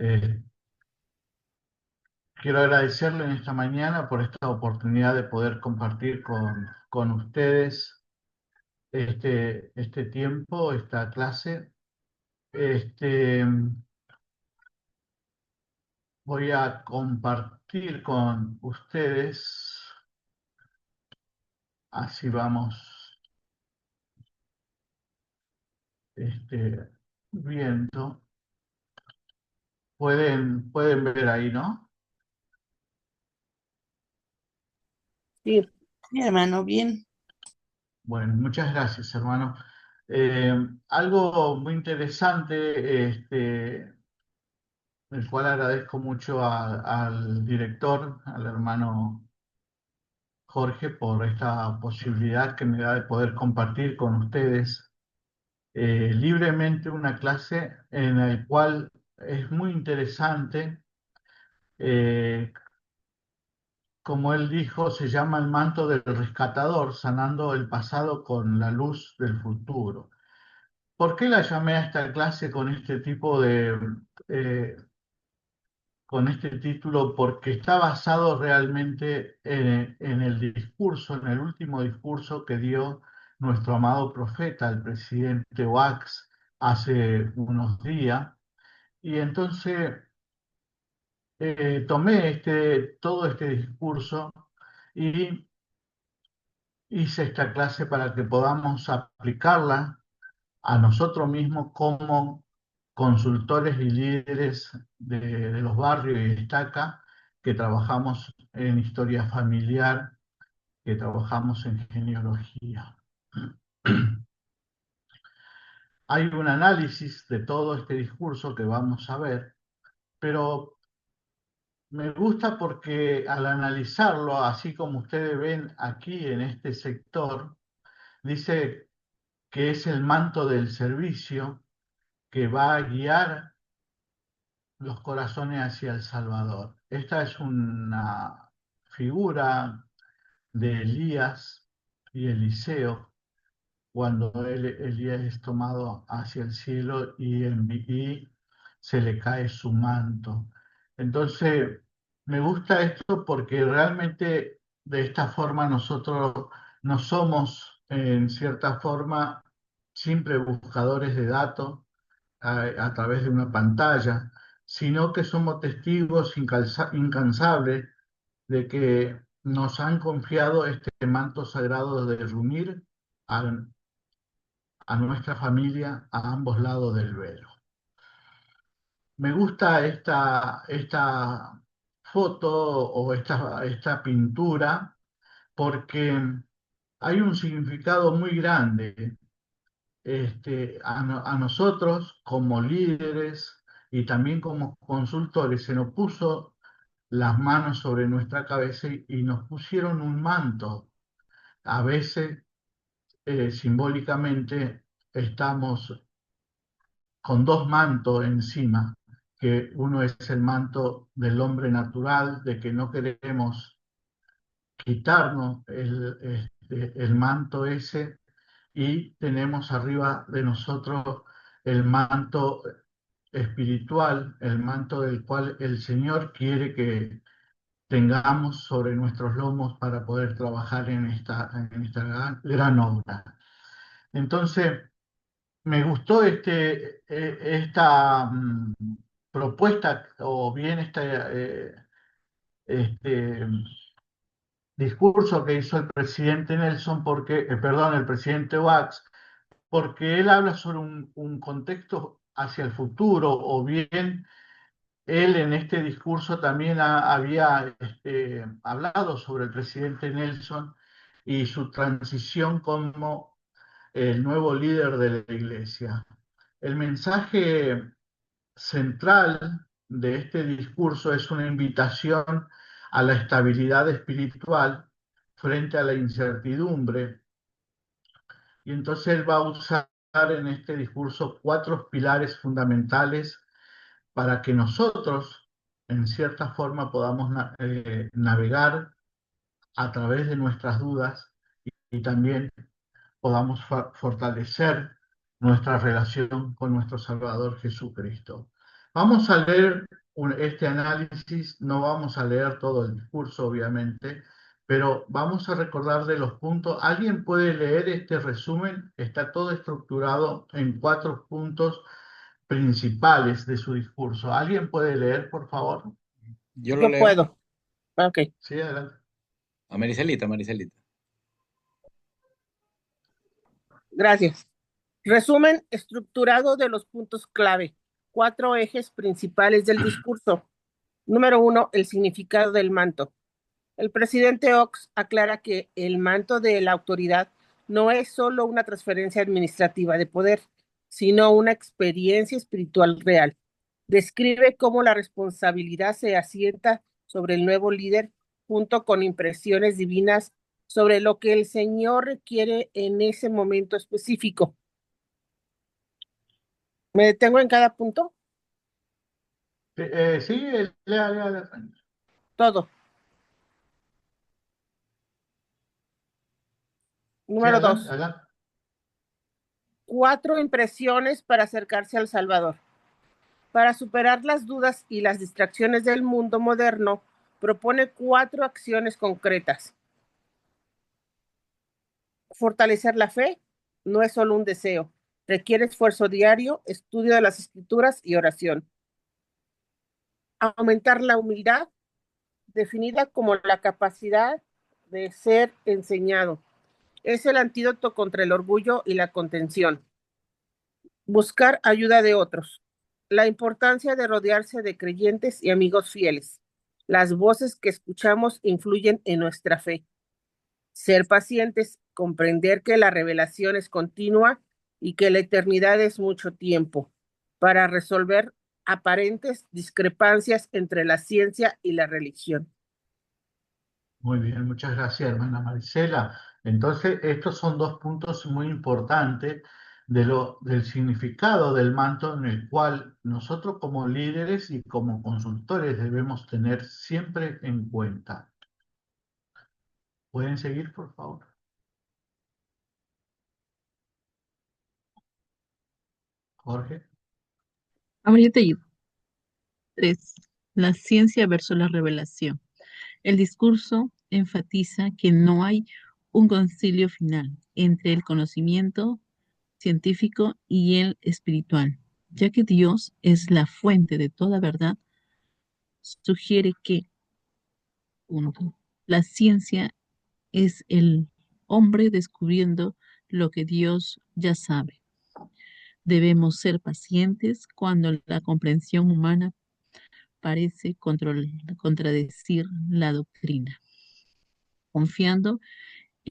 Eh, Quiero agradecerle en esta mañana por esta oportunidad de poder compartir con ustedes este tiempo, esta clase. Este, Voy a compartir con ustedes, así vamos viendo. Pueden ver ahí, ¿no? Sí, sí, hermano, bien. Bueno, muchas gracias, hermano. Eh, Algo muy interesante, el cual agradezco mucho al director, al hermano Jorge, por esta posibilidad que me da de poder compartir con ustedes libremente una clase en la cual es muy interesante. eh, Como él dijo, se llama el manto del rescatador, sanando el pasado con la luz del futuro. ¿Por qué la llamé a esta clase con este tipo eh, con este título? Porque está basado realmente en el discurso, en el último discurso que dio nuestro amado profeta, el presidente Wax, hace unos días. Y entonces tomé todo este discurso y hice esta clase para que podamos aplicarla a nosotros mismos como consultores y líderes de los barrios y estaca que trabajamos en historia familiar, que trabajamos en genealogía. Hay un análisis de todo este discurso que vamos a ver, pero me gusta porque al analizarlo, así como ustedes ven aquí en este sector, dice que es el manto del servicio que va a guiar los corazones hacia el Salvador. Esta es una figura de Elías y Eliseo cuando Elías es tomado hacia el cielo y se le cae su manto. Entonces, me gusta esto porque realmente de esta forma nosotros no somos, en cierta forma, simples buscadores de datos a través de una pantalla, sino que somos testigos incansables de que nos han confiado este manto sagrado de reunir a, a nuestra familia a ambos lados del velo. Me gusta esta foto o esta pintura porque hay un significado muy grande a nosotros como líderes y también como consultores. Se nos puso las manos sobre nuestra cabeza y nos pusieron un manto. A veces, simbólicamente, estamos con dos mantos encima, que uno es el manto del hombre natural, de que no queremos quitarnos el manto ese, y tenemos arriba de nosotros el manto espiritual, el manto del cual el Señor quiere que tengamos sobre nuestros lomos para poder trabajar en esta gran obra. Entonces, me gustó esta propuesta o bien este discurso que hizo el presidente Nelson, perdón, el presidente Wax, porque él habla sobre un contexto hacia el futuro, o bien él en este discurso también había hablado sobre el presidente Nelson y su transición como el nuevo líder de la iglesia. El mensaje central de este discurso es una invitación a la estabilidad espiritual frente a la incertidumbre. Y entonces él va a usar en este discurso cuatro pilares fundamentales para que nosotros, en cierta forma, podamos navegar a través de nuestras dudas y también podamos fortalecer nuestra relación con nuestro Salvador Jesucristo. Vamos a leer este análisis, no vamos a leer todo el discurso, obviamente, pero vamos a recordar de los puntos. ¿Alguien puede leer este resumen? Está todo estructurado en 4 puntos principales de su discurso. ¿Alguien puede leer, por favor? Yo lo Yo leo. puedo. Ok, Sí, adelante. A Maricelita, Maricelita. gracias. Resumen estructurado de los puntos clave. 4 ejes principales del discurso. Número 1, el significado del manto. El presidente Ox aclara que el manto de la autoridad no es solo una transferencia administrativa de poder, sino una experiencia espiritual real. Describe cómo la responsabilidad se asienta sobre el nuevo líder junto con impresiones divinas sobre lo que el Señor requiere en ese momento específico. ¿Me detengo en cada punto? Sí, lea, lea, lea. Todo. Sí, Número adelante, 2. adelante. 4 impresiones para acercarse al Salvador. Para superar las dudas y las distracciones del mundo moderno, propone 4 acciones concretas. Fortalecer la fe no es solo un deseo, requiere esfuerzo diario, estudio de las escrituras y oración. Aumentar la humildad, definida como la capacidad de ser enseñado. Es el antídoto contra el orgullo y la contención. Buscar ayuda de otros. La importancia de rodearse de creyentes y amigos fieles. Las voces que escuchamos influyen en nuestra fe. Ser pacientes, comprender que la revelación es continua y que la eternidad es mucho tiempo para resolver aparentes discrepancias entre la ciencia y la religión. Muy bien, muchas gracias, hermana Marisela. Entonces, estos son 2 puntos muy importantes del significado del manto en el cual nosotros como líderes y como consultores debemos tener siempre en cuenta. ¿Pueden seguir, por favor? Jorge. Ahora yo te ayudo. 3. La ciencia versus la revelación. El discurso enfatiza que no hay un concilio final entre el conocimiento científico y el espiritual, ya que Dios es la fuente de toda verdad. Sugiere que, punto, la ciencia es el hombre descubriendo lo que Dios ya sabe. Debemos ser pacientes cuando la comprensión humana parece contradecir la doctrina, confiando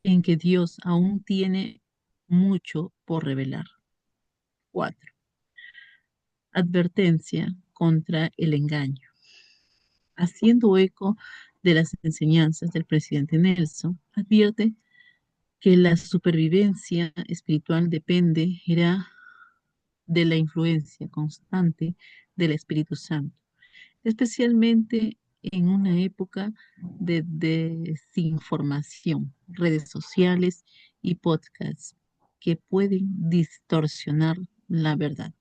en que Dios aún tiene mucho por revelar. 4. Advertencia contra el engaño. Haciendo eco de las enseñanzas del presidente Nelson, advierte que la supervivencia espiritual dependerá de la influencia constante del Espíritu Santo, especialmente en una época de desinformación, redes sociales y podcasts que pueden distorsionar la verdad.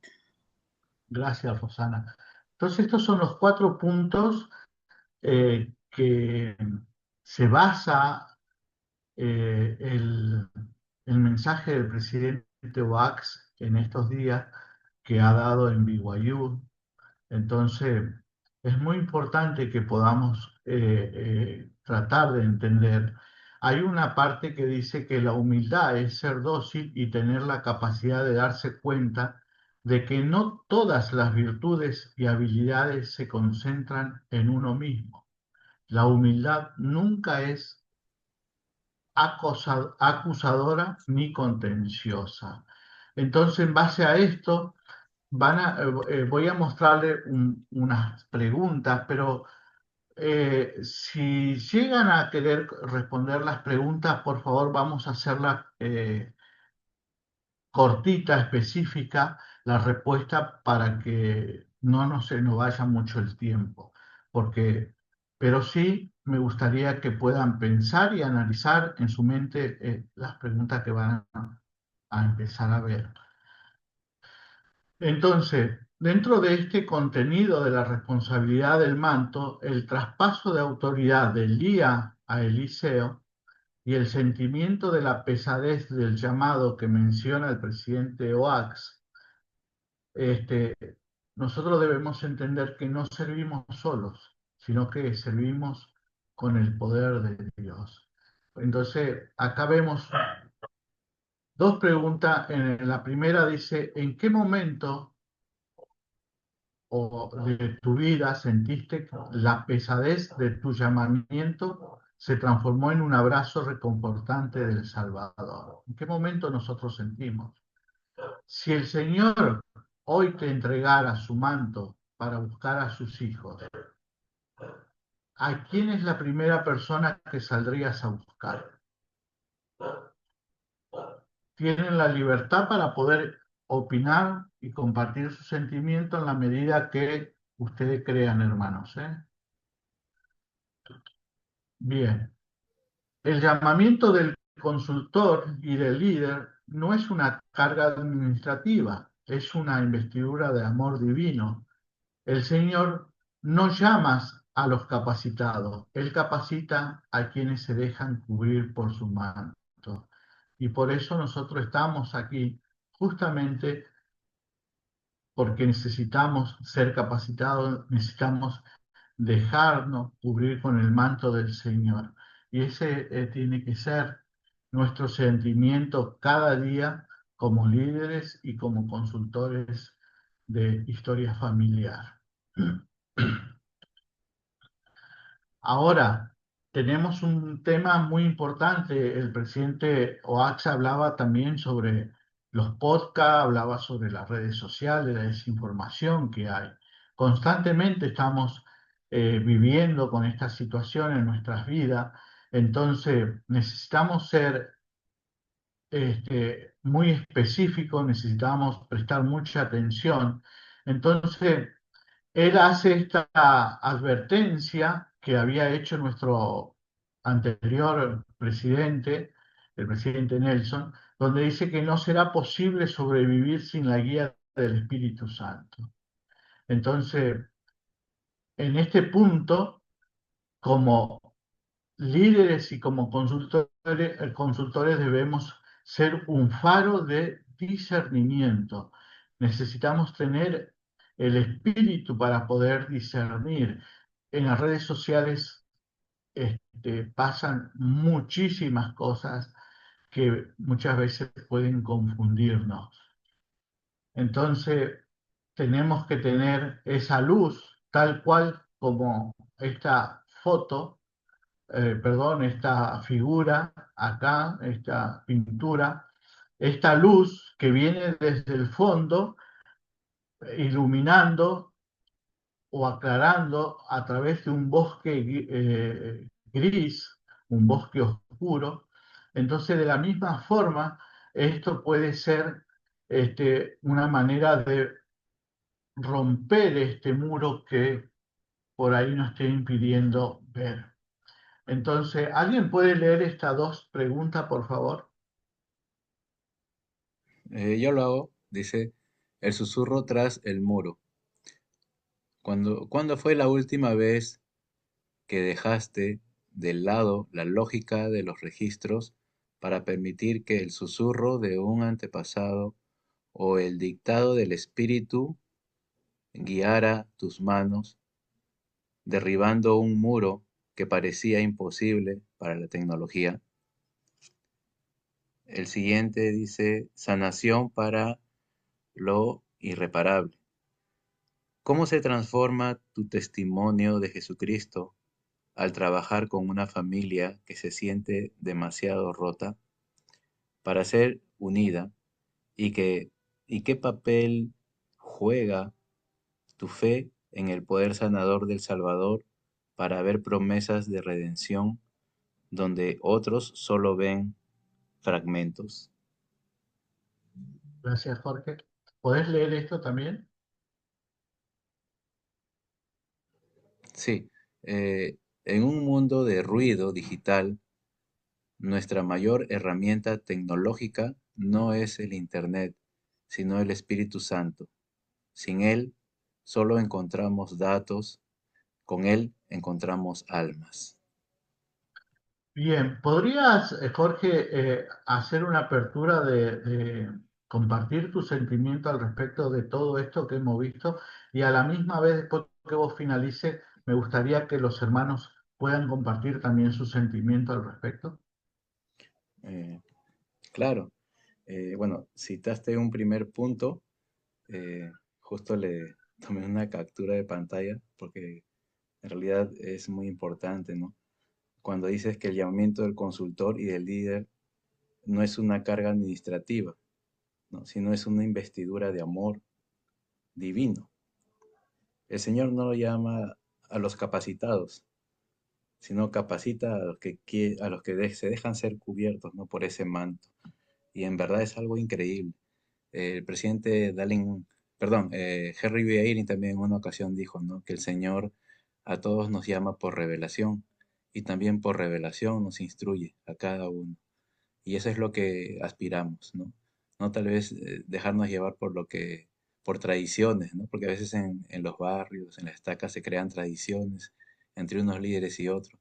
Gracias, Rosana. Entonces, estos son los 4 puntos que se basa el mensaje del presidente Wax en estos días que ha dado en BYU. Entonces, es muy importante que podamos tratar de entender. Hay una parte que dice que la humildad es ser dócil y tener la capacidad de darse cuenta de que no todas las virtudes y habilidades se concentran en uno mismo. La humildad nunca es acusadora ni contenciosa. Entonces, en base a esto, voy a mostrarle unas preguntas, pero si llegan a querer responder las preguntas, por favor, vamos a hacerlas cortita, específica, la respuesta para que no se nos vaya mucho el tiempo. Porque, pero sí me gustaría que puedan pensar y analizar en su mente las preguntas que van a empezar a ver. Entonces, Dentro de este contenido de la responsabilidad del manto, el traspaso de autoridad de Elías a Eliseo y el sentimiento de la pesadez del llamado que menciona el presidente Oax, este, nosotros debemos entender que no servimos solos, sino que servimos con el poder de Dios. Entonces, acá vemos dos preguntas. En la primera dice, ¿en qué momento o de tu vida sentiste que la pesadez de tu llamamiento se transformó en un abrazo reconfortante del Salvador? ¿En qué momento nosotros sentimos? Si el Señor hoy te entregara su manto para buscar a sus hijos, ¿a quién es la primera persona que saldrías a buscar? Tienen la libertad para poder opinar y compartir sus sentimientos en la medida que ustedes crean, hermanos, ¿eh? Bien. El llamamiento del consultor y del líder no es una carga administrativa, es una investidura de amor divino. El Señor no llama a los capacitados, Él capacita a quienes se dejan cubrir por su manto. Y por eso nosotros estamos aquí, justamente porque necesitamos ser capacitados, necesitamos dejarnos cubrir con el manto del Señor. Y ese tiene que ser nuestro sentimiento cada día como líderes y como consultores de historia familiar. Ahora, tenemos un tema muy importante. El presidente Oaxaca hablaba también sobre los podcasts, hablaba sobre las redes sociales, la desinformación que hay. Constantemente estamos viviendo con esta situación en nuestras vidas, entonces necesitamos ser muy específicos, necesitamos prestar mucha atención. Entonces, él hace esta advertencia que había hecho nuestro anterior presidente, el presidente Nelson, donde dice que no será posible sobrevivir sin la guía del Espíritu Santo. Entonces, en este punto, como líderes y como consultores debemos ser un faro de discernimiento. Necesitamos tener el espíritu para poder discernir. En las redes sociales pasan muchísimas cosas que muchas veces pueden confundirnos. Entonces, tenemos que tener esa luz tal cual como esta foto, perdón, esta figura acá, esta pintura, esta luz que viene desde el fondo, iluminando o aclarando a través de un bosque gris, un bosque oscuro. Entonces, de la misma forma, esto puede ser una manera de romper este muro que por ahí nos esté impidiendo ver. Entonces, ¿alguien puede leer estas dos preguntas, por favor? Yo lo hago, dice, el susurro tras el muro. ¿Cuándo fue la última vez que dejaste de lado la lógica de los registros para permitir que el susurro de un antepasado o el dictado del espíritu guiara tus manos, derribando un muro que parecía imposible para la tecnología? El siguiente dice, sanación para lo irreparable. ¿Cómo se transforma tu testimonio de Jesucristo al trabajar con una familia que se siente demasiado rota para ser unida y y qué papel juega tu fe en el poder sanador del Salvador para ver promesas de redención donde otros solo ven fragmentos? Gracias, Jorge. ¿Podés leer esto también? Sí, en un mundo de ruido digital, nuestra mayor herramienta tecnológica no es el Internet, sino el Espíritu Santo. Sin Él solo encontramos datos, con Él encontramos almas. Bien, ¿podrías, Jorge, hacer una apertura de compartir tu sentimiento al respecto de todo esto que hemos visto? Y a la misma vez, después que vos finalices, me gustaría que los hermanos puedan compartir también su sentimiento al respecto. Eh, claro, bueno, citaste un primer punto, justo le tomé una captura de pantalla porque en realidad es muy importante, ¿no? Cuando dices que el llamamiento del consultor y del líder no es una carga administrativa, ¿no? Sino es una investidura de amor divino. El Señor no lo llama a los capacitados, sino capacita a los que, se dejan ser cubiertos, ¿no? Por ese manto. Y en verdad es algo increíble. El presidente Henry B. Eyring también en una ocasión dijo, ¿no? Que el Señor a todos nos llama por revelación y también por revelación nos instruye a cada uno. Y eso es lo que aspiramos, ¿no? No tal vez dejarnos llevar por tradiciones, ¿no? Porque a veces en los barrios, en las estacas se crean tradiciones entre unos líderes y otros.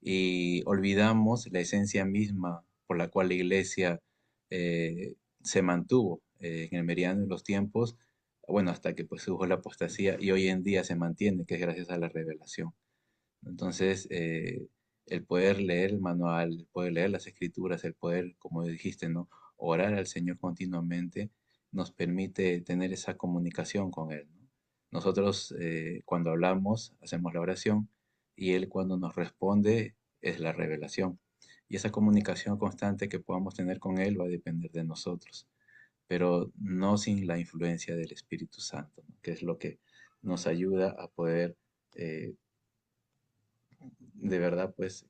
Y olvidamos la esencia misma por la cual la iglesia se mantuvo en el meridiano de los tiempos, bueno, hasta que pues hubo la apostasía y hoy en día se mantiene, que es gracias a la revelación. Entonces, el poder leer el manual, el poder leer las escrituras, el poder, como dijiste, ¿no? Orar al Señor continuamente, nos permite tener esa comunicación con Él, ¿no? Nosotros, cuando hablamos, hacemos la oración y Él cuando nos responde es la revelación. Y esa comunicación constante que podamos tener con Él va a depender de nosotros, pero no sin la influencia del Espíritu Santo, ¿no? Que es lo que nos ayuda a poder de verdad, pues,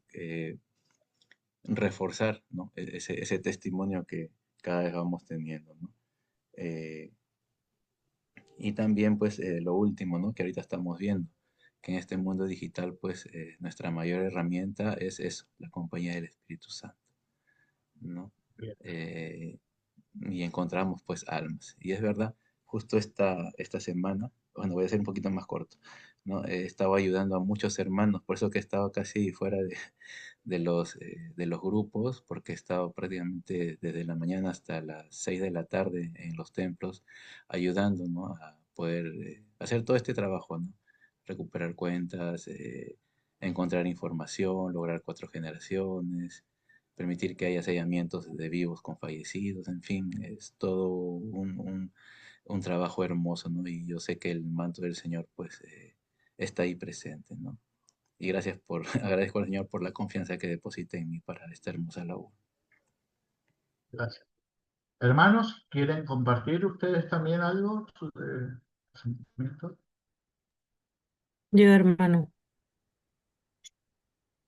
reforzar, ¿no? Ese testimonio que cada vez vamos teniendo, ¿no? Eh, y también, pues, lo último, ¿no? Que ahorita estamos viendo, que en este mundo digital, pues, nuestra mayor herramienta es eso, la compañía del Espíritu Santo, ¿no? Bien. Eh, y encontramos, pues, almas. Y es verdad, justo esta semana, bueno, voy a ser un poquito más corto, ¿no? He estado ayudando a muchos hermanos, por eso que he estado casi fuera de los grupos, porque he estado prácticamente desde la mañana hasta las 6 de la tarde en los templos, ayudando, ¿no? A poder hacer todo este trabajo, ¿no? Recuperar cuentas, encontrar información, lograr 4 generaciones, permitir que haya sellamientos de vivos con fallecidos, en fin, es todo un trabajo hermoso, ¿no? Y yo sé que el manto del Señor, pues, está ahí presente, ¿no? Y agradezco al Señor por la confianza que deposita en mí para esta hermosa labor. Gracias. Hermanos, ¿quieren compartir ustedes también algo? Sus sentimientos. Yo, hermano,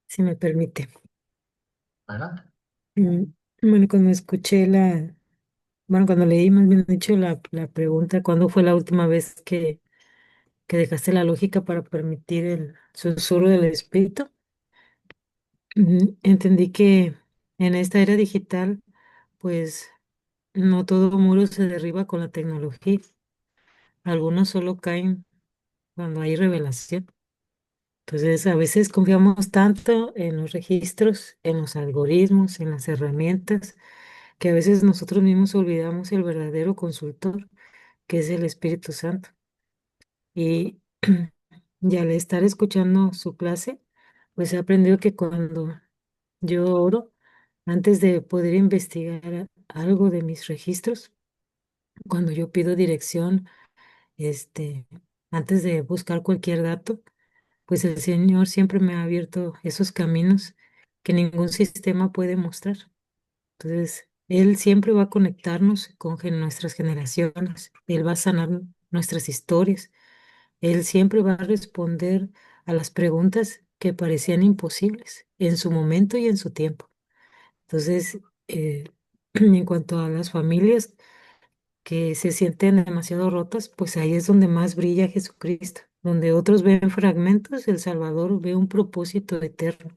si me permite. Adelante. Mm, Bueno, cuando escuché cuando leí más bien dicho la pregunta, ¿cuándo fue la última vez que dejaste la lógica para permitir el susurro del espíritu? Entendí que en esta era digital, pues no todo muro se derriba con la tecnología. Algunos solo caen cuando hay revelación. Entonces, a veces confiamos tanto en los registros, en los algoritmos, en las herramientas, que a veces nosotros mismos olvidamos el verdadero consultor, que es el Espíritu Santo. Y, y al estar escuchando su clase, pues he aprendido que cuando yo oro, antes de poder investigar algo de mis registros, cuando yo pido dirección, este, antes de buscar cualquier dato, pues el Señor siempre me ha abierto esos caminos que ningún sistema puede mostrar. Entonces, Él siempre va a conectarnos con nuestras generaciones, Él va a sanar nuestras historias, Él siempre va a responder a las preguntas que parecían imposibles en su momento y en su tiempo. Entonces, en cuanto a las familias que se sienten demasiado rotas, pues ahí es donde más brilla Jesucristo. Donde otros ven fragmentos, el Salvador ve un propósito eterno,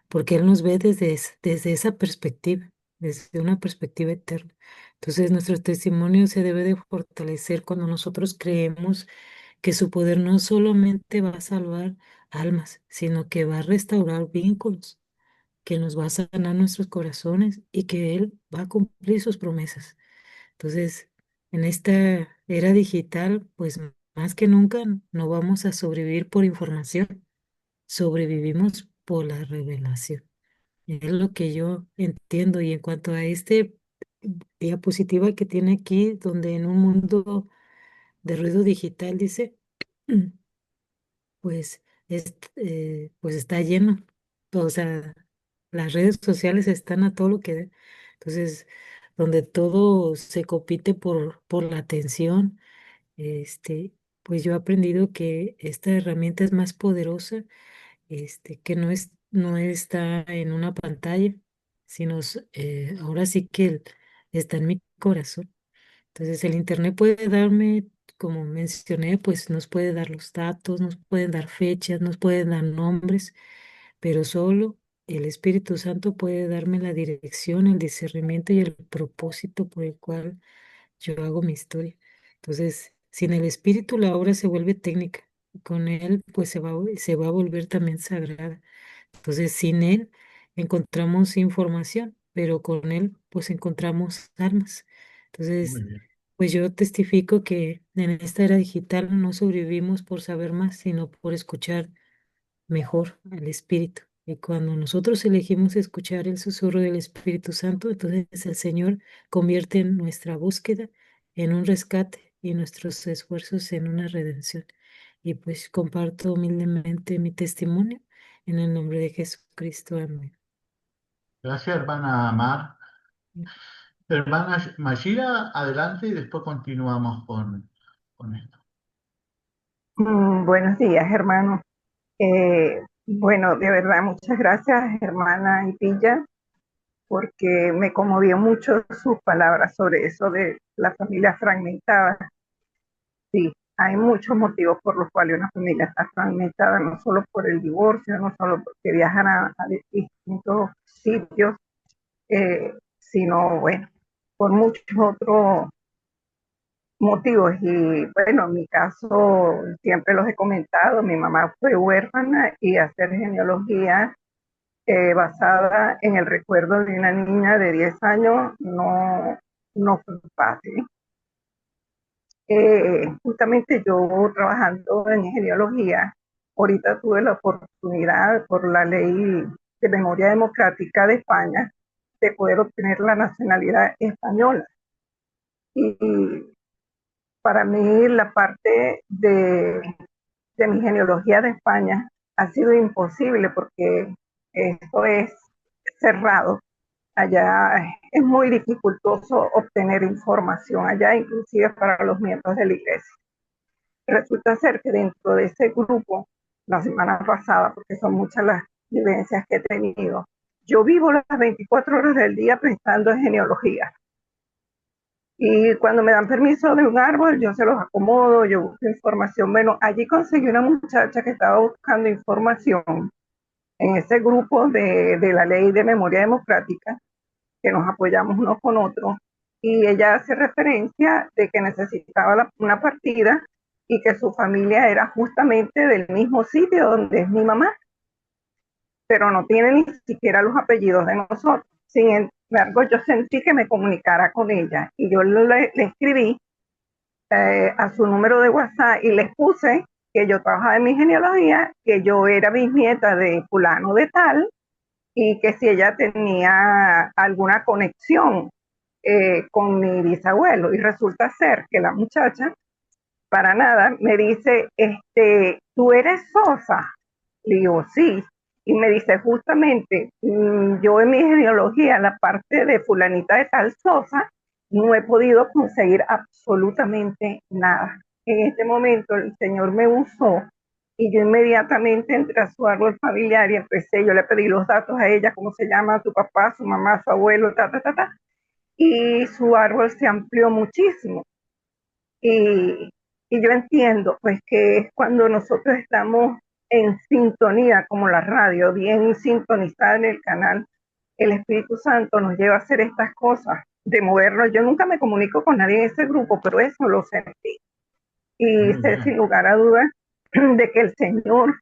porque Él nos ve desde esa perspectiva, desde una perspectiva eterna. Entonces nuestro testimonio se debe de fortalecer cuando nosotros creemos que su poder no solamente va a salvar almas, sino que va a restaurar vínculos, que nos va a sanar nuestros corazones y que Él va a cumplir sus promesas. Entonces, en esta era digital, pues más que nunca no vamos a sobrevivir por información, sobrevivimos por la revelación. Es lo que yo entiendo. Y en cuanto a este diapositiva que tiene aquí, donde en un mundo de ruido digital dice, pues, pues está lleno. O sea, las redes sociales están a todo lo que da. Entonces, donde todo se compite por la atención, este, pues yo he aprendido que esta herramienta es más poderosa, que no está en una pantalla, sino ahora sí que está en mi corazón. Entonces el internet puede darme, como mencioné, pues nos puede dar los datos, nos pueden dar fechas, nos pueden dar nombres, pero solo el Espíritu Santo puede darme la dirección, el discernimiento y el propósito por el cual yo hago mi historia. Entonces, sin el Espíritu la obra se vuelve técnica, con él pues se va a volver también sagrada. Entonces, sin él encontramos información, pero con él pues encontramos armas. Muy Entonces, bien. pues yo testifico que en esta era digital no sobrevivimos por saber más, sino por escuchar mejor al Espíritu. Y cuando nosotros elegimos escuchar el susurro del Espíritu Santo, entonces el Señor convierte nuestra búsqueda en un rescate y nuestros esfuerzos en una redención. Y pues comparto humildemente mi testimonio en el nombre de Jesucristo. Amén. Gracias, hermana Mar. Hermana Mayira, adelante y después continuamos con esto. Buenos días, hermano. Bueno, de verdad, muchas gracias, hermana Ipilla, porque me conmovió mucho sus palabras sobre eso de la familia fragmentada. Sí, hay muchos motivos por los cuales una familia está fragmentada, no solo por el divorcio, no solo porque viajan a distintos sitios, sino, bueno, por muchos otros motivos. Y bueno, en mi caso, siempre los he comentado, mi mamá fue huérfana y hacer genealogía basada en el recuerdo de una niña de 10 años no fue fácil. Justamente yo trabajando en genealogía, ahorita tuve la oportunidad por la ley de memoria democrática de España de poder obtener la nacionalidad española. Y para mí la parte de mi genealogía de España ha sido imposible porque esto es cerrado. Allá es muy dificultoso obtener información, allá inclusive para los miembros de la iglesia. Resulta ser que dentro de ese grupo, la semana pasada, porque son muchas las vivencias que he tenido, yo vivo las 24 horas del día prestando genealogía. Y cuando me dan permiso de un árbol, yo se los acomodo, yo busco información. Bueno, allí conseguí una muchacha que estaba buscando información en ese grupo de la ley de memoria democrática, que nos apoyamos unos con otros, y ella hace referencia de que necesitaba una partida y que su familia era justamente del mismo sitio donde es mi mamá, pero no tiene ni siquiera los apellidos de nosotros. Sin embargo, yo sentí que me comunicara con ella y yo le escribí a su número de WhatsApp y les puse que yo trabajaba en mi genealogía, que yo era bisnieta de fulano de tal y que si ella tenía alguna conexión con mi bisabuelo. Y resulta ser que la muchacha, para nada, me dice, ¿tú eres Sosa? Le digo, sí. Y me dice, justamente, yo en mi genealogía, la parte de fulanita de tal Sosa, no he podido conseguir absolutamente nada. En este momento el Señor me usó y yo inmediatamente entré a su árbol familiar y empecé, yo le pedí los datos a ella, cómo se llama, su papá, su mamá, su abuelo, y su árbol se amplió muchísimo. Y, y yo entiendo, pues, que es cuando nosotros estamos en sintonía, como la radio, bien sintonizada en el canal, el Espíritu Santo nos lleva a hacer estas cosas, de movernos. Yo nunca me comunico con nadie en ese grupo, pero eso lo sentí. Y Muy sé sin bien. lugar a dudas de que el Señor,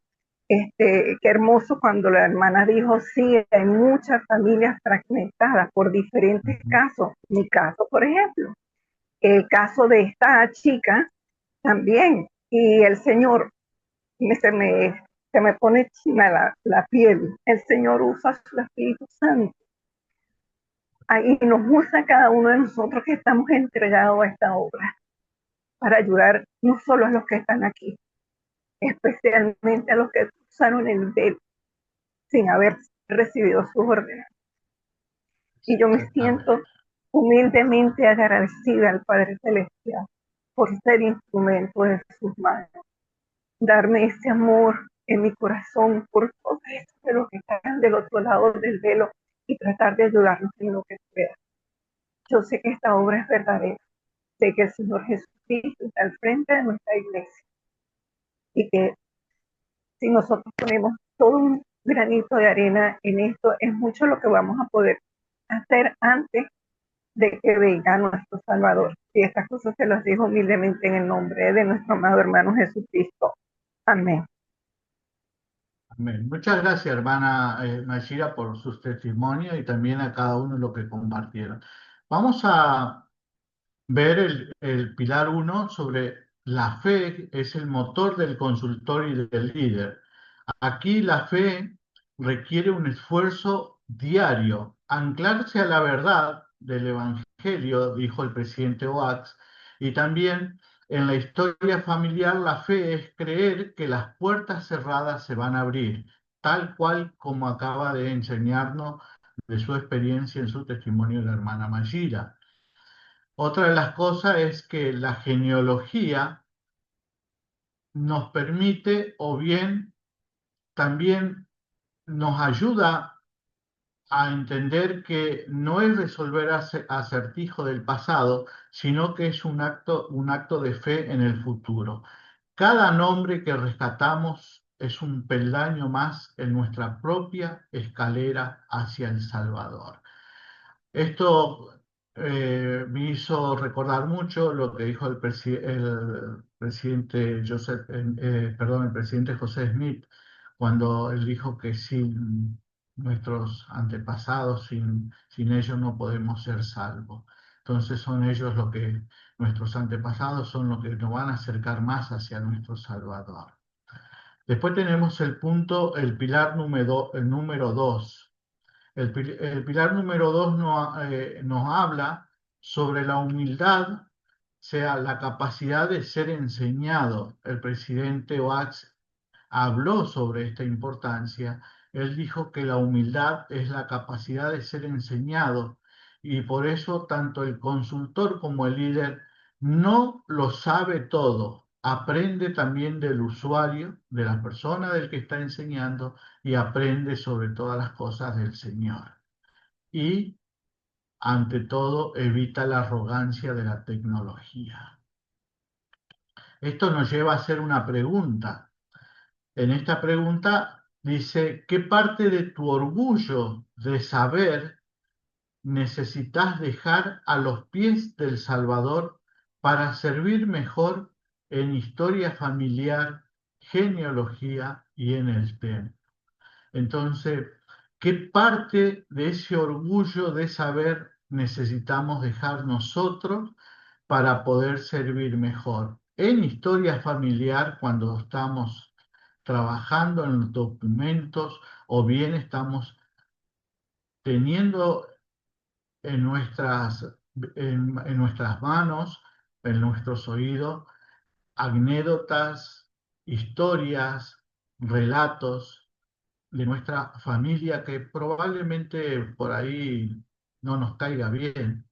qué hermoso cuando la hermana dijo, sí, hay muchas familias fragmentadas por diferentes Ujú. casos. Mi caso, por ejemplo, el caso de esta chica también. Y el Señor, me, se, me, se me pone china la piel. El Señor usa su Espíritu Santo. Ahí nos usa a cada uno de nosotros que estamos entregados a esta obra para ayudar no solo a los que están aquí, especialmente a los que usaron el velo sin haber recibido sus órdenes. Y yo me Exactamente. siento humildemente agradecida al Padre Celestial por ser instrumento de sus manos, darme ese amor en mi corazón por todos esos de los que están del otro lado del velo y tratar de ayudarlos en lo que pueda. Yo sé que esta obra es verdadera, sé que el Señor Jesucristo está al frente de nuestra iglesia y que si nosotros ponemos todo un granito de arena en esto, es mucho lo que vamos a poder hacer antes de que venga nuestro Salvador. Y estas cosas se las digo humildemente en el nombre de nuestro amado hermano Jesucristo. Amén. Amén. Muchas gracias, hermana Mayra, por sus testimonios y también a cada uno lo que compartieron. Vamos a ver el pilar uno sobre la fe, es el motor del consultor y del líder. Aquí la fe requiere un esfuerzo diario, anclarse a la verdad del Evangelio, dijo el presidente Oax, y también en la historia familiar la fe es creer que las puertas cerradas se van a abrir, tal cual como acaba de enseñarnos de su experiencia en su testimonio la hermana Mayira. Otra de las cosas es que la genealogía nos permite o bien también nos ayuda a entender que no es resolver acertijo del pasado, sino que es un acto de fe en el futuro. Cada nombre que rescatamos es un peldaño más en nuestra propia escalera hacia el Salvador. Esto me hizo recordar mucho lo que dijo el presidente el presidente José Smith, cuando él dijo que sin nuestros antepasados, sin ellos no podemos ser salvos. Entonces son ellos nuestros antepasados son los que nos van a acercar más hacia nuestro Salvador. Después tenemos el pilar el número dos. El pilar número dos nos habla sobre la humildad, sea la capacidad de ser enseñado. El presidente Watts habló sobre esta importancia. Él dijo que la humildad es la capacidad de ser enseñado y por eso tanto el consultor como el líder no lo sabe todo. Aprende también del usuario, de la persona del que está enseñando y aprende sobre todas las cosas del Señor. Y ante todo evita la arrogancia de la tecnología. Esto nos lleva a hacer una pregunta. En esta pregunta dice, ¿qué parte de tu orgullo de saber necesitas dejar a los pies del Salvador para servir mejor en historia familiar, genealogía y en el templo? Entonces, ¿qué parte de ese orgullo de saber necesitamos dejar nosotros para poder servir mejor? En historia familiar, cuando estamos trabajando en los documentos o bien estamos teniendo en en nuestras manos, en nuestros oídos, anécdotas, historias, relatos de nuestra familia que probablemente por ahí no nos caiga bien,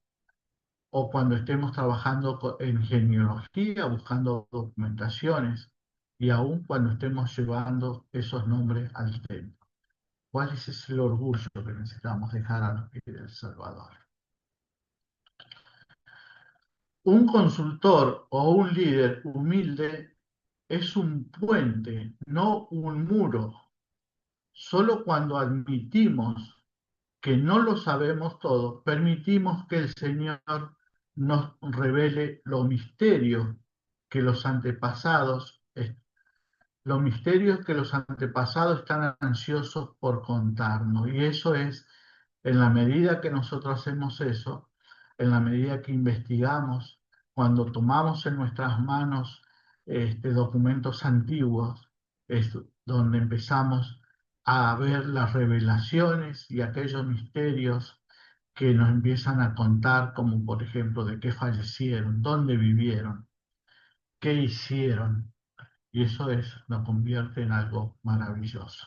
o cuando estemos trabajando en genealogía, buscando documentaciones, y aún cuando estemos llevando esos nombres al templo. ¿Cuál es ese orgullo que necesitamos dejar a los pies del Salvador? Un consultor o un líder humilde es un puente, no un muro. Solo cuando admitimos que no lo sabemos todo, permitimos que el Señor nos revele los misterios que los antepasados, los misterios que los antepasados están ansiosos por contarnos. Y eso es, en la medida que nosotros hacemos eso, en la medida que investigamos, cuando tomamos en nuestras manos documentos antiguos, es donde empezamos a ver las revelaciones y aquellos misterios que nos empiezan a contar, como por ejemplo de qué fallecieron, dónde vivieron, qué hicieron, y eso lo convierte en algo maravilloso.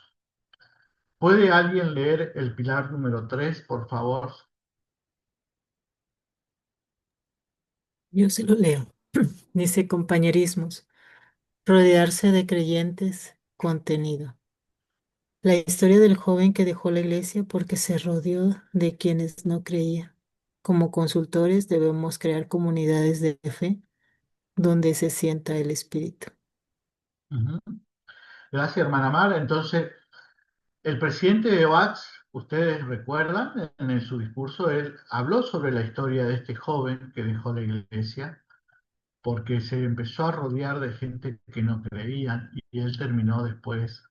¿Puede alguien leer el pilar número 3, por favor? Yo se lo leo. Dice compañerismos, rodearse de creyentes, contenido. La historia del joven que dejó la iglesia porque se rodeó de quienes no creían. Como consultores debemos crear comunidades de fe donde se sienta el espíritu. Ujú. Gracias, hermana Mara. Entonces, el presidente de Watts, ustedes recuerdan, su discurso, él habló sobre la historia de este joven que dejó la iglesia porque se empezó a rodear de gente que no creían y él terminó después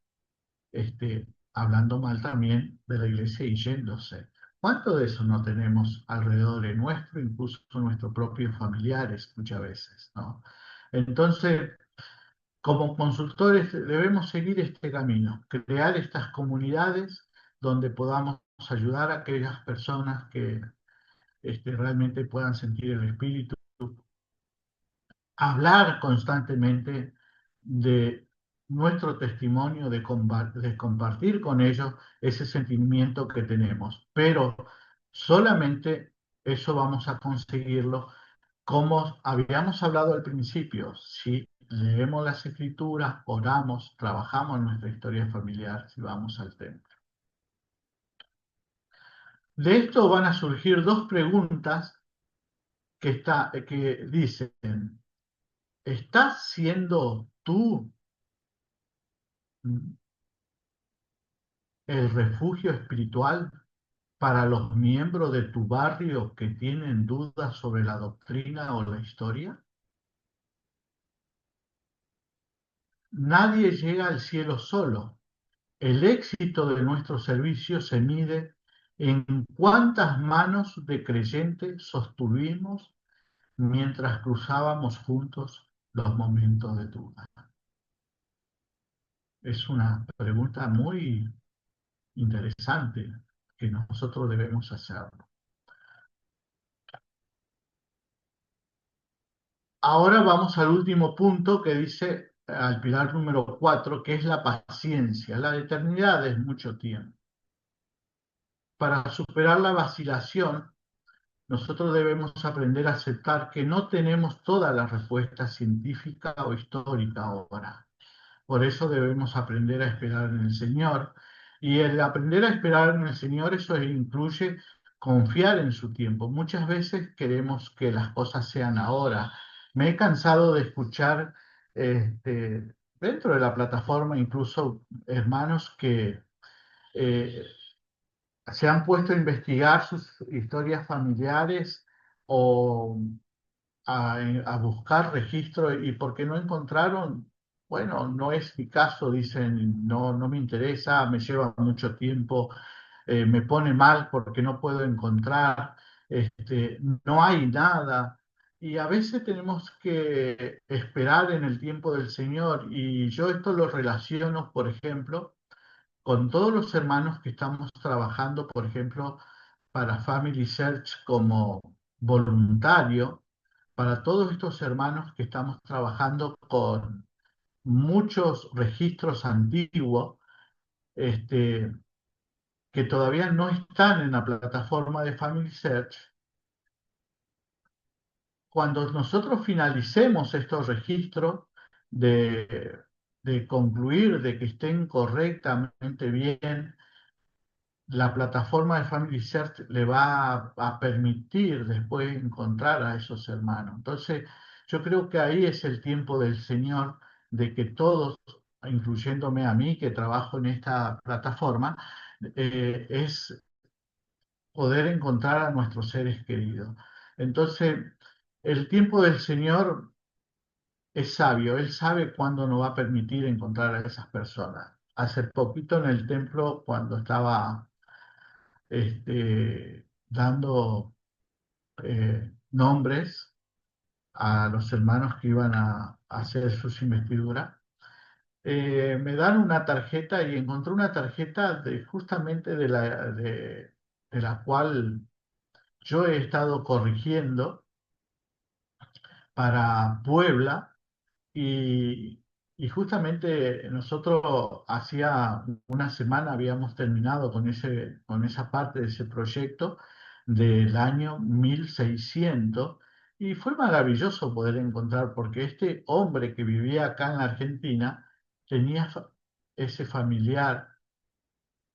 hablando mal también de la iglesia y yéndose. ¿Cuánto de eso no tenemos alrededor de nuestro, incluso nuestros propios familiares muchas veces, ¿no? Entonces, como consultores debemos seguir este camino, crear estas comunidades donde podamos ayudar a aquellas personas que realmente puedan sentir el espíritu, hablar constantemente de nuestro testimonio, de compartir con ellos ese sentimiento que tenemos. Pero solamente eso vamos a conseguirlo como habíamos hablado al principio, si leemos las escrituras, oramos, trabajamos en nuestra historia familiar, si vamos al templo. De esto van a surgir dos preguntas que dicen, ¿estás siendo tú el refugio espiritual para los miembros de tu barrio que tienen dudas sobre la doctrina o la historia? Nadie llega al cielo solo. El éxito de nuestro servicio se mide en cuántas manos de creyentes sostuvimos mientras cruzábamos juntos los momentos de duda. Es una pregunta muy interesante que nosotros debemos hacer. Ahora vamos al último punto que dice, al pilar número 4, que es la paciencia. La eternidad es mucho tiempo. Para superar la vacilación, nosotros debemos aprender a aceptar que no tenemos todas las respuestas científicas o históricas ahora. Por eso debemos aprender a esperar en el Señor. Y el aprender a esperar en el Señor, eso incluye confiar en su tiempo. Muchas veces queremos que las cosas sean ahora. Me he cansado de escuchar dentro de la plataforma incluso hermanos que eh, se han puesto a investigar sus historias familiares o a buscar registro y porque no encontraron, bueno, no es mi caso, dicen, no, no me interesa, me lleva mucho tiempo, me pone mal porque no puedo encontrar, no hay nada. Y a veces tenemos que esperar en el tiempo del Señor y yo esto lo relaciono, por ejemplo, con todos los hermanos que estamos trabajando, por ejemplo, para Family Search como voluntario, para todos estos hermanos que estamos trabajando con muchos registros antiguos, este, que todavía no están en la plataforma de Family Search. Cuando nosotros finalicemos estos registros de concluir de que estén correctamente bien, la plataforma de Family Search le va a permitir después encontrar a esos hermanos. Entonces, yo creo que ahí es el tiempo del Señor de que todos, incluyéndome a mí que trabajo en esta plataforma, es poder encontrar a nuestros seres queridos. Entonces, el tiempo del Señor es sabio, Él sabe cuándo nos va a permitir encontrar a esas personas. Hace poquito en el templo, cuando estaba dando nombres a los hermanos que iban a hacer sus investiduras, me dan una tarjeta y encontré una tarjeta justamente de la cual yo he estado corrigiendo para Puebla. Y, y justamente nosotros hacía una semana habíamos terminado con esa parte de ese proyecto del año 1600 y fue maravilloso poder encontrar, porque este hombre que vivía acá en la Argentina tenía ese familiar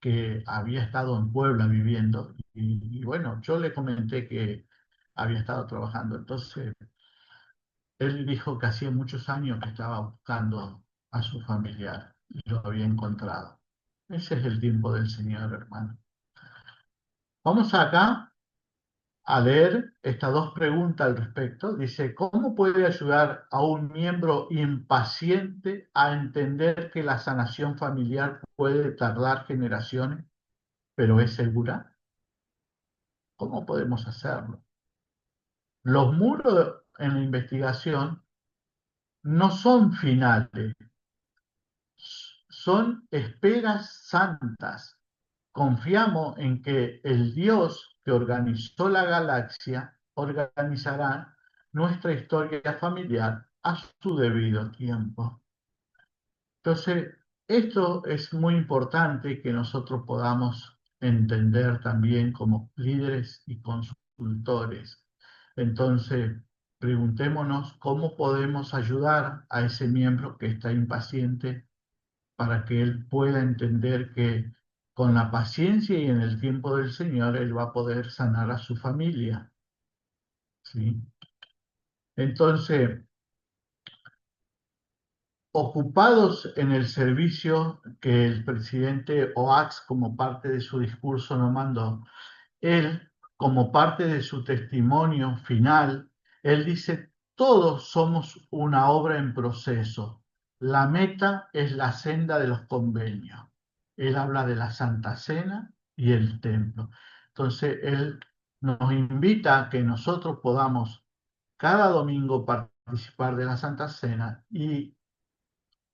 que había estado en Puebla viviendo y bueno, yo le comenté que había estado trabajando. Entonces él dijo que hacía muchos años que estaba buscando a su familiar y lo había encontrado. Ese es el tiempo del Señor, hermano. Vamos acá a leer estas dos preguntas al respecto. Dice, ¿cómo puede ayudar a un miembro impaciente a entender que la sanación familiar puede tardar generaciones, pero es segura? ¿Cómo podemos hacerlo? Los muros en la investigación no son finales, son esperas santas. Confiamos en que el Dios que organizó la galaxia organizará nuestra historia familiar a su debido tiempo. Entonces, esto es muy importante que nosotros podamos entender también como líderes y consultores. Entonces, preguntémonos cómo podemos ayudar a ese miembro que está impaciente para que él pueda entender que con la paciencia y en el tiempo del Señor, él va a poder sanar a su familia. ¿Sí? Entonces, ocupados en el servicio que el presidente Oax, como parte de su discurso, nos mandó, él, como parte de su testimonio final, él dice, todos somos una obra en proceso. La meta es la senda de los convenios. Él habla de la Santa Cena y el templo. Entonces, él nos invita a que nosotros podamos cada domingo participar de la Santa Cena y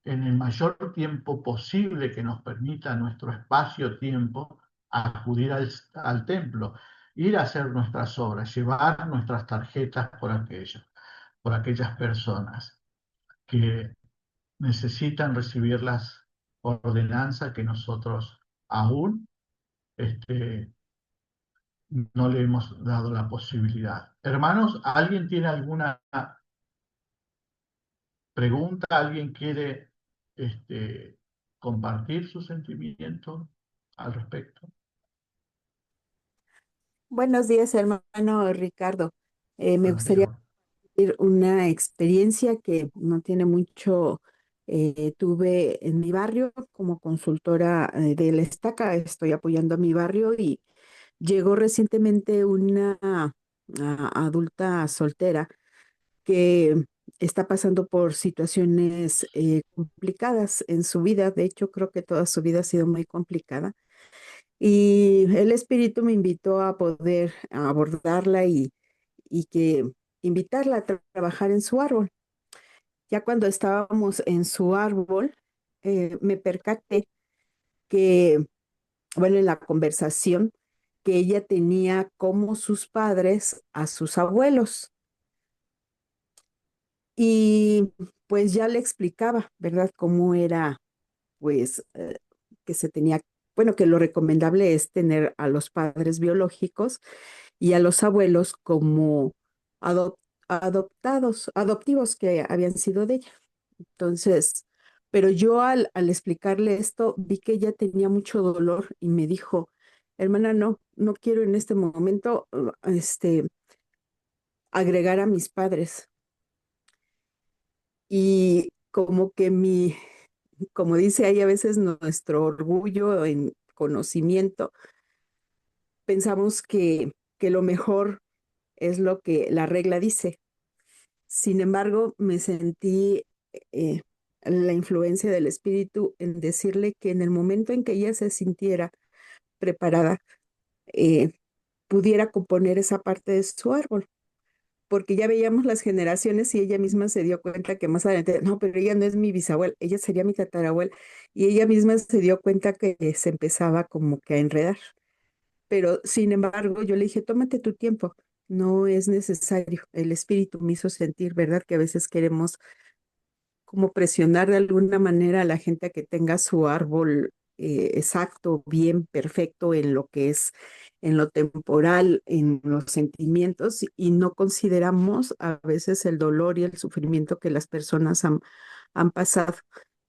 en el mayor tiempo posible que nos permita nuestro espacio-tiempo, acudir al templo, ir a hacer nuestras obras, llevar nuestras tarjetas por aquellas personas que necesitan recibir las ordenanzas que nosotros aún no le hemos dado la posibilidad. Hermanos, ¿alguien tiene alguna pregunta? ¿Alguien quiere compartir su sentimiento al respecto? Buenos días, hermano Ricardo. Me Buenos gustaría días. decir una experiencia que no tiene mucho. Tuve en mi barrio como consultora de la estaca. Estoy apoyando a mi barrio y llegó recientemente una adulta soltera que está pasando por situaciones complicadas en su vida. De hecho, creo que toda su vida ha sido muy complicada. Y el espíritu me invitó a poder abordarla y que invitarla a trabajar en su árbol. Ya cuando estábamos en su árbol, me percaté que, bueno, en la conversación, que ella tenía como sus padres a sus abuelos. Y pues ya le explicaba, ¿verdad?, cómo era, pues, que se tenía, bueno, que lo recomendable es tener a los padres biológicos y a los abuelos como adop- adoptivos que habían sido de ella. Entonces, pero yo al explicarle esto, vi que ella tenía mucho dolor y me dijo, hermana, no quiero en este momento, agregar a mis padres. Y como que como dice ahí a veces nuestro orgullo en conocimiento, pensamos que lo mejor es lo que la regla dice. Sin embargo, me sentí eh, la influencia del espíritu en decirle que en el momento en que ella se sintiera preparada, eh, pudiera componer esa parte de su árbol, porque ya veíamos las generaciones y ella misma se dio cuenta que más adelante, no, pero ella no es mi bisabuela, ella sería mi tatarabuela, y ella misma se dio cuenta que se empezaba como que a enredar. Pero sin embargo, yo le dije, tómate tu tiempo, no es necesario. El espíritu me hizo sentir, ¿verdad? Que a veces queremos como presionar de alguna manera a la gente a que tenga su árbol exacto, bien, perfecto en lo que es, en lo temporal, en los sentimientos, y no consideramos a veces el dolor y el sufrimiento que las personas han pasado.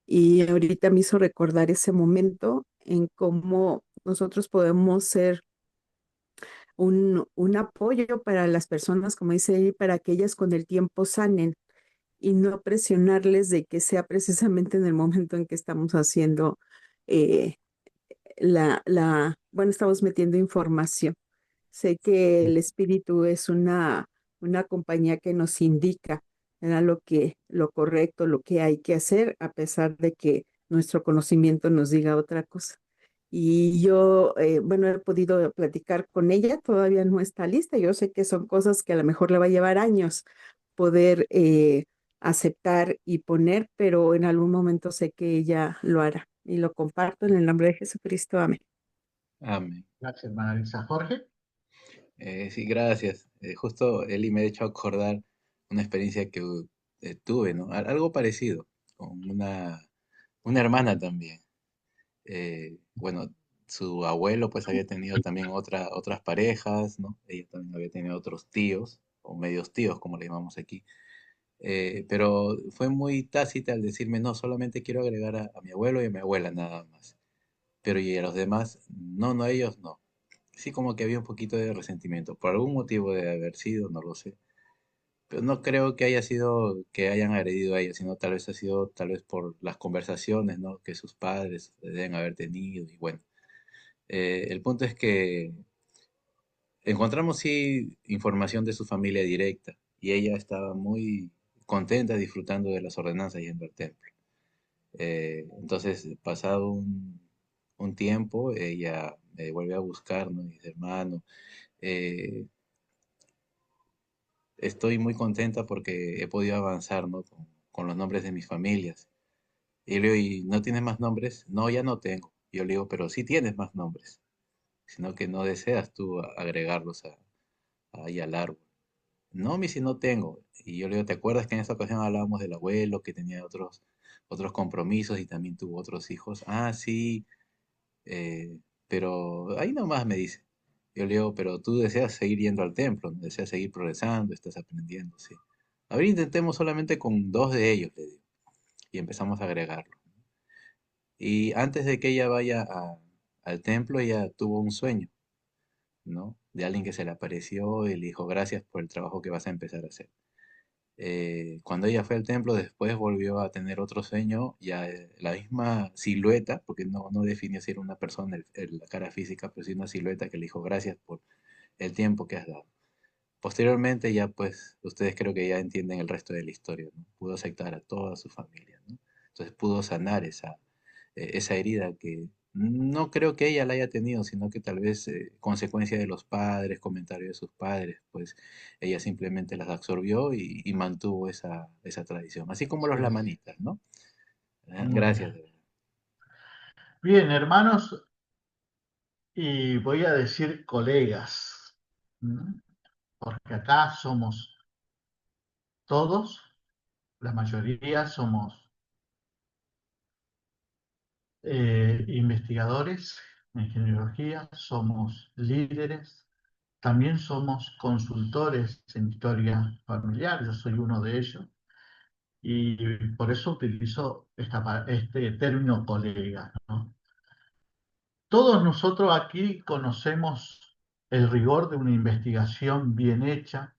Y ahorita me hizo recordar ese momento en cómo nosotros podemos ser un apoyo para las personas, como dice ahí, para que ellas con el tiempo sanen y no presionarles de que sea precisamente en el momento en que estamos haciendo eh, bueno, estamos metiendo información. Sé que el espíritu es una compañía que nos indica, ¿verdad? Lo correcto, lo que hay que hacer, a pesar de que nuestro conocimiento nos diga otra cosa. Y yo, bueno, he podido platicar con ella, todavía no está lista. Yo sé que son cosas que a lo mejor le va a llevar años poder aceptar y poner, pero en algún momento sé que ella lo hará. Y lo comparto en el nombre de Jesucristo. Amén. Amén. Gracias, hermana Elisa. Jorge. Sí, gracias. Justo Eli me ha hecho acordar una experiencia que tuve, ¿no? Algo parecido, con una hermana también. Bueno, su abuelo pues había tenido también otras parejas, ¿no? Ella también había tenido otros tíos, o medios tíos, como le llamamos aquí. Pero fue muy tácita al decirme, no, solamente quiero agregar a mi abuelo y a mi abuela nada más. Pero y a los demás, no, no, a ellos no. Sí, como que había un poquito de resentimiento. Por algún motivo de haber sido, no lo sé. Pero no creo que haya sido que hayan agredido a ella, sino tal vez ha sido tal vez por las conversaciones, ¿no? Que sus padres deben haber tenido. Y bueno, el punto es que encontramos sí información de su familia directa y ella estaba muy contenta disfrutando de las ordenanzas yendo al templo. Entonces, pasado un tiempo, ella me vuelve a buscar, ¿no? Y dice, hermano, eh, estoy muy contenta porque he podido avanzar, ¿no? Con los nombres de mis familias. Y le digo, ¿y no tienes más nombres? No, ya no tengo. Yo le digo, pero sí tienes más nombres, sino que no deseas tú agregarlos ahí al árbol. No, mi si no tengo. Y yo le digo, ¿te acuerdas que en esa ocasión hablábamos del abuelo que tenía otros compromisos y también tuvo otros hijos? Ah, sí, pero ahí nomás me dice. Yo le digo, pero tú deseas seguir yendo al templo, ¿no? Deseas seguir progresando, estás aprendiendo, sí. A ver, intentemos solamente con dos de ellos, le digo. Y empezamos a agregarlo. Y antes de que ella vaya al templo, ella tuvo un sueño, ¿no? De alguien que se le apareció y le dijo, gracias por el trabajo que vas a empezar a hacer. Cuando ella fue al templo, después volvió a tener otro sueño, ya la misma silueta, porque no definió si era una persona la cara física, pero sí una silueta que le dijo gracias por el tiempo que has dado. Posteriormente ya pues ustedes creo que ya entienden el resto de la historia, ¿no? Pudo aceptar a toda su familia, ¿no? Entonces pudo sanar esa herida que no creo que ella la haya tenido, sino que tal vez consecuencia de los padres, comentarios de sus padres, pues ella simplemente las absorbió y mantuvo esa tradición, así como los Sí, lamanitas, ¿no? muy Gracias, bien. de verdad. Bien, hermanos, y voy a decir colegas, ¿m? Porque acá somos todos, la mayoría somos investigadores en genealogía, somos líderes, también somos consultores en historia familiar, yo soy uno de ellos, y por eso utilizo este término colega, ¿no? Todos nosotros aquí conocemos el rigor de una investigación bien hecha,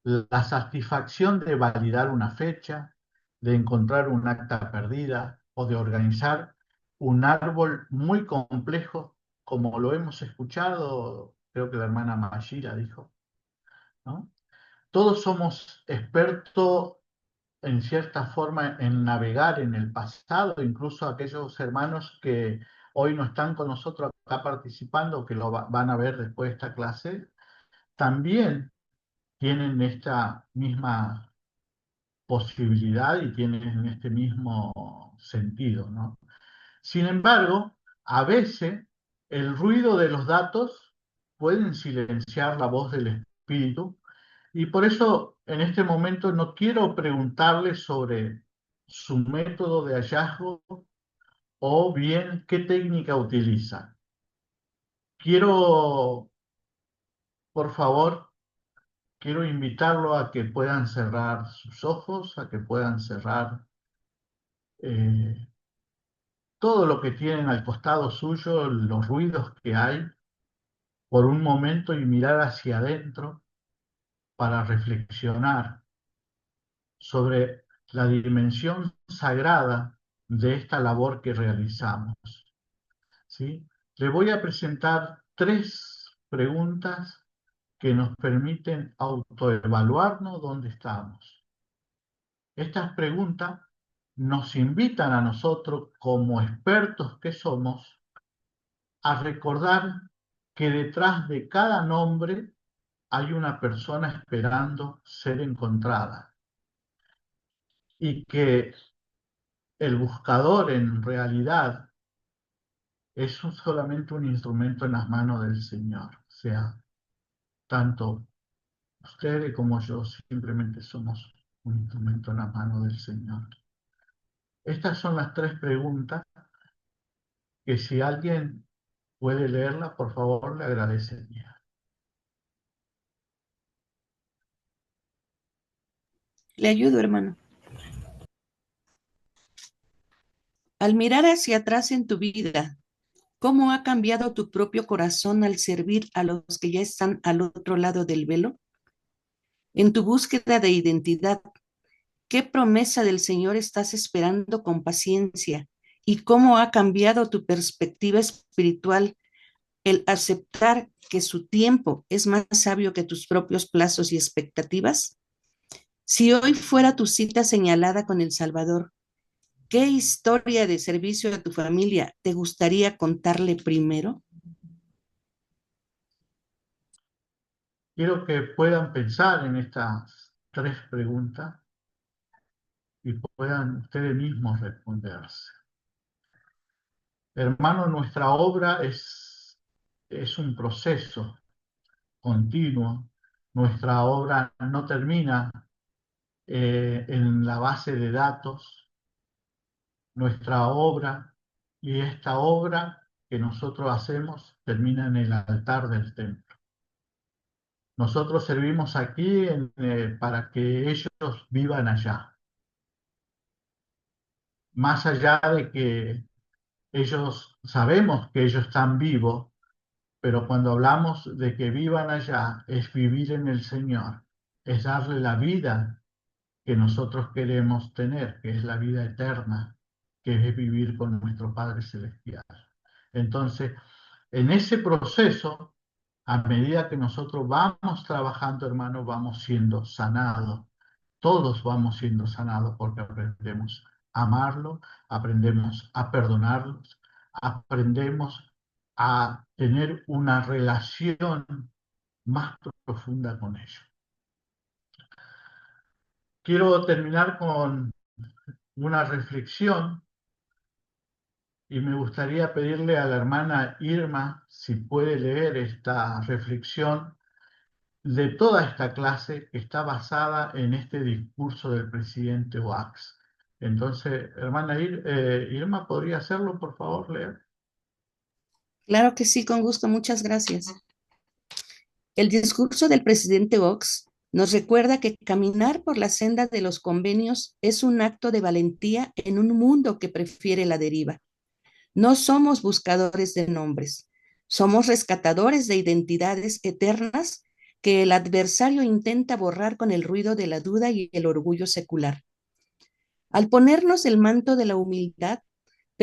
la satisfacción de validar una fecha, de encontrar un acta perdida o de organizar un árbol muy complejo, como lo hemos escuchado creo que la hermana Mayira dijo, ¿no? Todos somos expertos en cierta forma en navegar en el pasado, incluso aquellos hermanos que hoy no están con nosotros acá participando, que van a ver después de esta clase, también tienen esta misma posibilidad y tienen este mismo sentido, ¿no? Sin embargo, a veces el ruido de los datos pueden silenciar la voz del espíritu y por eso en este momento no quiero preguntarle sobre su método de hallazgo o bien qué técnica utiliza. Quiero, por favor, quiero invitarlo a que puedan cerrar sus ojos, a que puedan cerrar eh, todo lo que tienen al costado suyo, los ruidos que hay, por un momento y mirar hacia adentro para reflexionar sobre la dimensión sagrada de esta labor que realizamos, ¿sí? Le voy a presentar 3 preguntas que nos permiten autoevaluarnos dónde estamos. Estas preguntas nos invitan a nosotros, como expertos que somos, a recordar que detrás de cada nombre hay una persona esperando ser encontrada y que el buscador en realidad es solamente un instrumento en las manos del Señor. O sea, tanto ustedes como yo simplemente somos un instrumento en las manos del Señor. Estas son las 3 preguntas que si alguien puede leerlas, por favor, le agradecería. Le ayudo, hermano. Al mirar hacia atrás en tu vida, ¿cómo ha cambiado tu propio corazón al servir a los que ya están al otro lado del velo? En tu búsqueda de identidad, ¿qué promesa del Señor estás esperando con paciencia? ¿Y cómo ha cambiado tu perspectiva espiritual el aceptar que su tiempo es más sabio que tus propios plazos y expectativas? Si hoy fuera tu cita señalada con el Salvador, ¿qué historia de servicio a tu familia te gustaría contarle primero? Quiero que puedan pensar en estas 3 preguntas y puedan ustedes mismos responderse. Hermano, nuestra obra es un proceso continuo. Nuestra obra no termina en la base de datos. Nuestra obra y esta obra que nosotros hacemos termina en el altar del templo. Nosotros servimos aquí para que ellos vivan allá. Más allá de que ellos sabemos que ellos están vivos, pero cuando hablamos de que vivan allá, es vivir en el Señor, es darle la vida que nosotros queremos tener, que es la vida eterna, que es vivir con nuestro Padre Celestial. Entonces, en ese proceso, a medida que nosotros vamos trabajando, hermanos, vamos siendo sanados. Todos vamos siendo sanados porque aprendemos a amarlo, aprendemos a perdonarlos, aprendemos a tener una relación más profunda con ellos. Quiero terminar con una reflexión y me gustaría pedirle a la hermana Irma si puede leer esta reflexión de toda esta clase que está basada en este discurso del presidente Wax. Entonces, hermana Irma, ¿podría hacerlo, por favor, leer? Claro que sí, con gusto, muchas gracias. El discurso del presidente Ox nos recuerda que caminar por la senda de los convenios es un acto de valentía en un mundo que prefiere la deriva. No somos buscadores de nombres, somos rescatadores de identidades eternas que el adversario intenta borrar con el ruido de la duda y el orgullo secular. Al ponernos el manto de la humildad,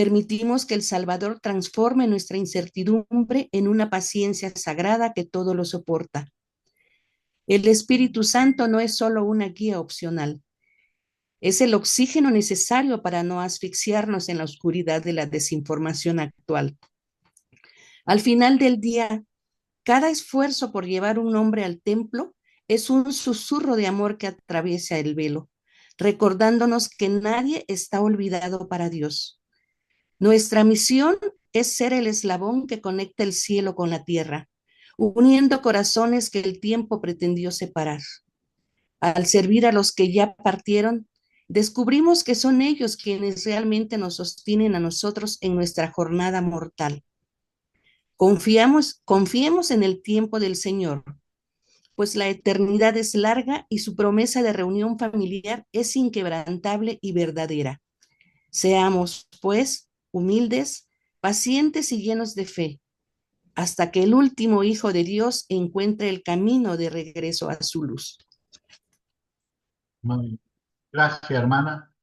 Permitimos que el Salvador transforme nuestra incertidumbre en una paciencia sagrada que todo lo soporta. El Espíritu Santo no es solo una guía opcional, es el oxígeno necesario para no asfixiarnos en la oscuridad de la desinformación actual. Al final del día, cada esfuerzo por llevar un hombre al templo es un susurro de amor que atraviesa el velo, recordándonos que nadie está olvidado para Dios. Nuestra misión es ser el eslabón que conecta el cielo con la tierra, uniendo corazones que el tiempo pretendió separar. Al servir a los que ya partieron, descubrimos que son ellos quienes realmente nos sostienen a nosotros en nuestra jornada mortal. Confiemos en el tiempo del Señor, pues la eternidad es larga y su promesa de reunión familiar es inquebrantable y verdadera. Seamos, pues, humildes, pacientes y llenos de fe, hasta que el último Hijo de Dios encuentre el camino de regreso a su luz. Muy bien. Gracias, hermana.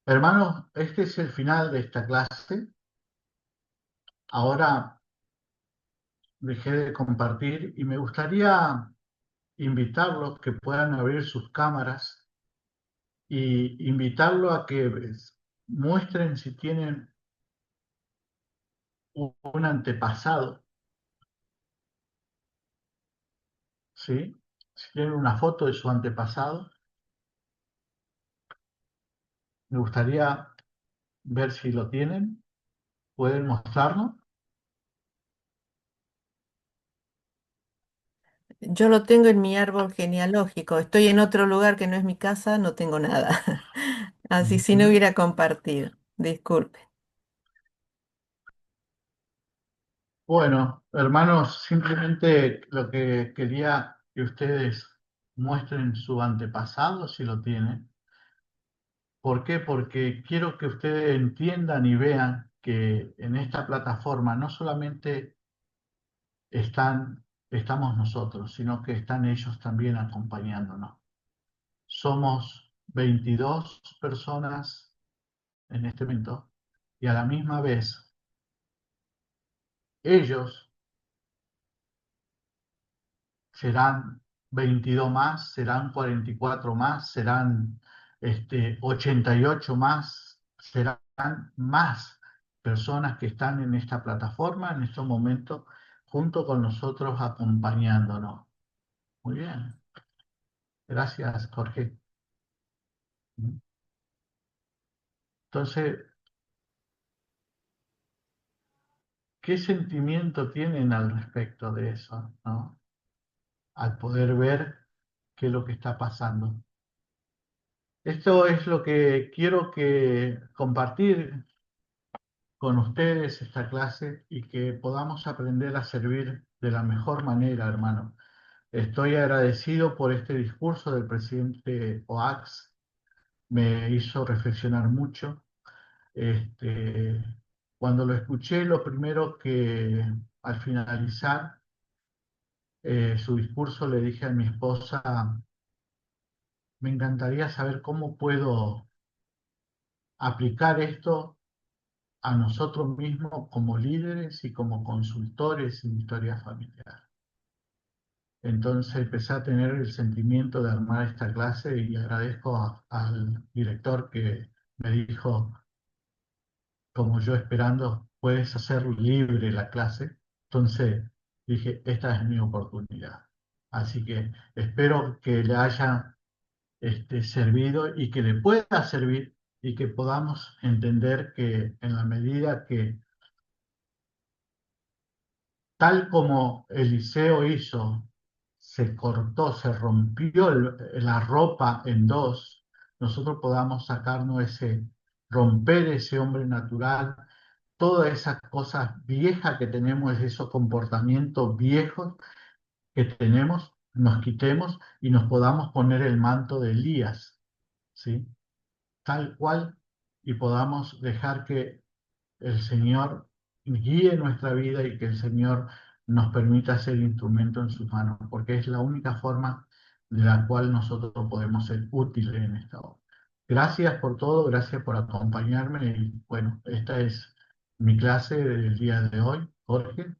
Hermanos, este es el final de esta clase. Ahora dejé de compartir y me gustaría invitarlos que puedan abrir sus cámaras y invitarlo a que muestren si tienen un antepasado, ¿sí? Si tienen una foto de su antepasado, me gustaría ver si lo tienen. ¿Pueden mostrarnos? Yo lo tengo en mi árbol genealógico. Estoy en otro lugar que no es mi casa, no tengo nada. Así si no hubiera compartido. Disculpe. Bueno, hermanos, simplemente lo que quería que ustedes muestren su antepasado, si lo tienen. ¿Por qué? Porque quiero que ustedes entiendan y vean que en esta plataforma no solamente estamos nosotros, sino que están ellos también acompañándonos. Somos 22 personas en este momento y a la misma vez ellos serán 22 más, serán 44 más, serán 88 más, serán más personas que están en esta plataforma en estos momentos junto con nosotros acompañándonos. Muy bien. Gracias, Jorge. Entonces, ¿qué sentimiento tienen al respecto de eso, ¿no? Al poder ver qué es lo que está pasando. Esto es lo que quiero que compartir con ustedes esta clase y que podamos aprender a servir de la mejor manera, hermano. Estoy agradecido por este discurso del presidente OAX. Me hizo reflexionar mucho. Este, cuando lo escuché, lo primero que al finalizar su discurso le dije a mi esposa, me encantaría saber cómo puedo aplicar esto a nosotros mismos como líderes y como consultores en historia familiar. Entonces empecé a tener el sentimiento de armar esta clase y agradezco al director que me dijo, como yo esperando, puedes hacer libre la clase. Entonces dije, esta es mi oportunidad. Así que espero que le haya servido y que le pueda servir y que podamos entender que en la medida que, tal como Eliseo hizo, se cortó, se rompió la ropa en dos, nosotros podamos sacarnos romper ese hombre natural, todas esas cosas viejas que tenemos, esos comportamientos viejos que tenemos, nos quitemos y nos podamos poner el manto de Elías, ¿sí? Tal cual, y podamos dejar que el Señor guíe nuestra vida y que el Señor nos permita ser instrumento en sus manos, porque es la única forma de la cual nosotros podemos ser útiles en esta obra. Gracias por todo, gracias por acompañarme y bueno, esta es mi clase del día de hoy, Jorge.